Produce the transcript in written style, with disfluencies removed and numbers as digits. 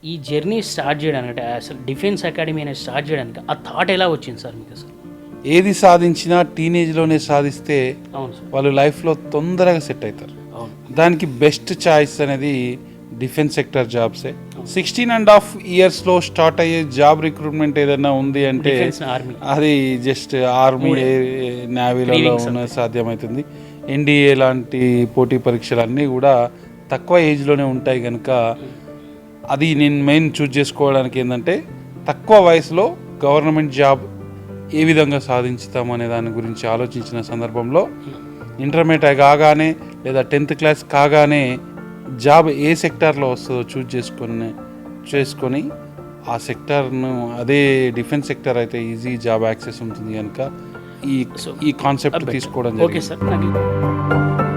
ఈ journey start చేయడానికి అంటే అసలు డిఫెన్స్ అకాడమీ అనేది స్టార్ట్ చేయడానికి ఆ థాట్ ఎలా వచ్చింది సార్ మీకు అసలు? ఏది సాధించినా టీనేజ్లోనే సాధిస్తే అవును సార్. వాళ్ళు లైఫ్లో తొందరగా సెట్ అవుతారు. అవును. దానికి బెస్ట్ చాయిస్ అనేది డిఫెన్స్ సెక్టర్ జాబ్సే. 16.5 yearsలో స్టార్ట్ అయ్యే జాబ్ రిక్రూట్మెంట్ ఏదైనా ఉంది అంటే డిఫెన్స్ ఆర్మీ. అది జస్ట్ ఆర్మీ, నేవీలలో ఉన్న సాధ్యమవుతుంది. ఎన్డీఏ లాంటి పోటీ పరీక్షలు అన్నీ కూడా తక్కువ ఏజ్లోనే ఉంటాయి కనుక అది నేను మెయిన్ చూజ్ చేసుకోవడానికి ఏంటంటే తక్కువ వయసులో గవర్నమెంట్ జాబ్ ఏ విధంగా సాధించుతాం అనే దాని గురించి ఆలోచించిన సందర్భంలో ఇంటర్మీడియట్ కాగానే లేదా 10th క్లాస్ కాగానే జాబ్ ఏ సెక్టార్లో వస్తుందో చూజ్ చేసుకొని ఆ సెక్టార్ను అదే డిఫెన్స్ సెక్టర్ అయితే ఈజీ జాబ్ యాక్సెస్ ఉంటుంది కనుక ఈ కాన్సెప్ట్ తీసుకోవడం ఓకే జరిగింది. సార్. నాకు